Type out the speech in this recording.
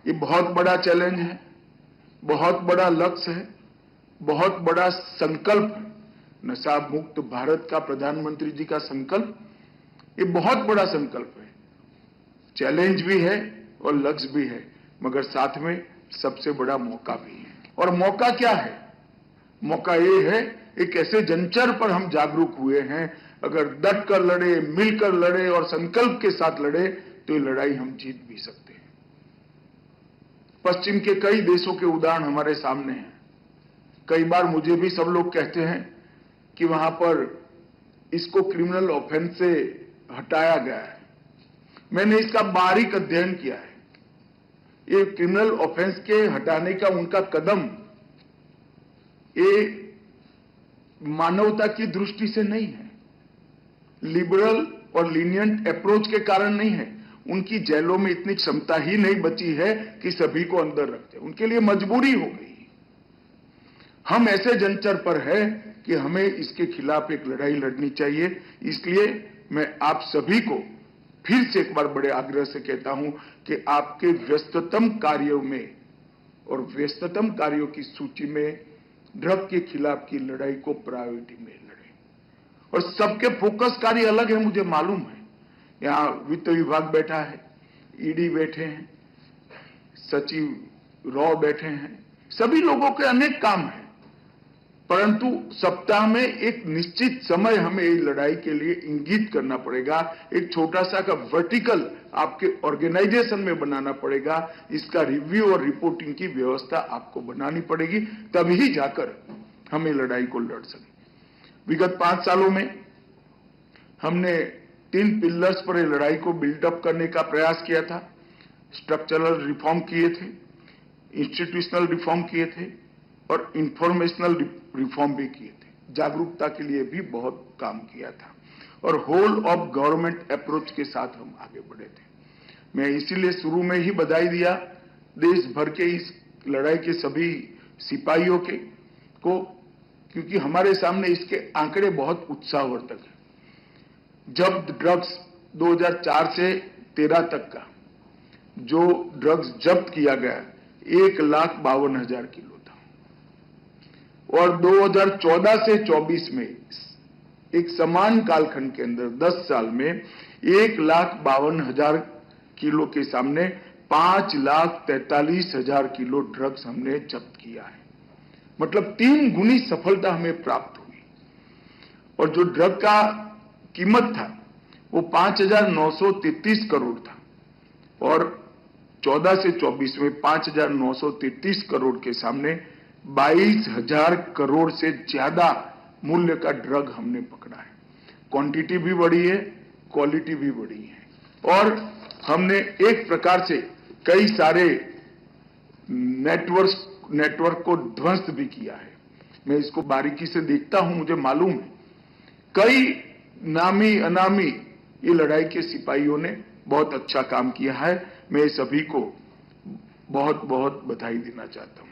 ये बहुत बड़ा चैलेंज है, बहुत बड़ा लक्ष्य है, बहुत बड़ा संकल्प है। नशा मुक्त भारत का प्रधानमंत्री जी का संकल्प, ये बहुत बड़ा संकल्प है। चैलेंज भी है और लक्ष्य भी है, मगर साथ में सबसे बड़ा मौका भी है। और मौका क्या है? मौका ये है, एक ऐसे जंचर पर हम जागरूक हुए हैं, अगर डट कर लड़े, मिलकर लड़े और संकल्प के साथ लड़े तो ये लड़ाई हम जीत भी सकते हैं। पश्चिम के कई देशों के उदाहरण हमारे सामने हैं। कई बार मुझे भी सब लोग कहते हैं कि वहां पर इसको क्रिमिनल ऑफेंस से हटाया गया है। मैंने इसका बारीक अध्ययन किया है। ये क्रिमिनल ऑफेंस के हटाने का उनका कदम ये मानवता की दृष्टि से नहीं है, लिबरल और लीनियंट अप्रोच के कारण नहीं है। उनकी जेलों में इतनी क्षमता ही नहीं बची है कि सभी को अंदर रखते, उनके लिए मजबूरी हो गई। हम ऐसे जंचर पर है कि हमें इसके खिलाफ एक लड़ाई लड़नी चाहिए। इसलिए मैं आप सभी को फिर से एक बार बड़े आग्रह से कहता हूं कि आपके व्यस्ततम कार्यों में और व्यस्ततम कार्यों की सूची में ड्रग के खिलाफ की लड़ाई को प्रायोरिटी में लड़ें। और सबके फोकस कार्य अलग है, मुझे मालूम है। यहां वित्त विभाग बैठा है, ईडी बैठे हैं, सचिव रॉ बैठे हैं, सभी लोगों के अनेक काम हैं, परंतु सप्ताह में एक निश्चित समय हमें इस लड़ाई के लिए इंगित करना पड़ेगा। एक छोटा सा का वर्टिकल आपके ऑर्गेनाइजेशन में बनाना पड़ेगा। इसका रिव्यू और रिपोर्टिंग की व्यवस्था आपको बनानी पड़ेगी, तभी जाकर हम ये लड़ाई को लड़ सकें। विगत 5 सालों में हमने 3 पिलर्स पर ये लड़ाई को बिल्डअप करने का प्रयास किया था। स्ट्रक्चरल रिफॉर्म किए थे, इंस्टीट्यूशनल रिफॉर्म किए थे और इंफॉर्मेशनल रिफॉर्म भी किए थे। जागरूकता के लिए भी बहुत काम किया था और होल ऑफ गवर्नमेंट अप्रोच के साथ हम आगे बढ़े थे। मैं इसीलिए शुरू में ही बधाई दिया देश भर के इस लड़ाई के सभी सिपाहियों को, क्योंकि हमारे सामने इसके आंकड़े बहुत उत्साहवर्धक हैं। जब ड्रग्स 2004 से 13 तक का जो ड्रग्स जब्त किया गया 1,52,000 किलो था, और 2014 से 24 में एक समान कालखंड के अंदर 10 साल में 1,52,000 किलो के सामने 5,43,000 किलो ड्रग्स हमने जब्त किया है। मतलब 3 गुनी सफलता हमें प्राप्त हुई। और जो ड्रग का कीमत था वो 5,933 करोड़ था और 14 से 24 में 5,933 करोड़ के सामने 22,000 करोड़ से ज्यादा मूल्य का ड्रग हमने पकड़ा है। क्वांटिटी भी बढ़ी है, क्वालिटी भी बढ़ी है और हमने एक प्रकार से कई सारे नेटवर्क को ध्वस्त भी किया है। मैं इसको बारीकी से देखता हूं, मुझे मालूम है कई नामी अनामी ये लड़ाई के सिपाहियों ने बहुत अच्छा काम किया है। मैं सभी को बहुत बहुत बधाई देना चाहता हूं।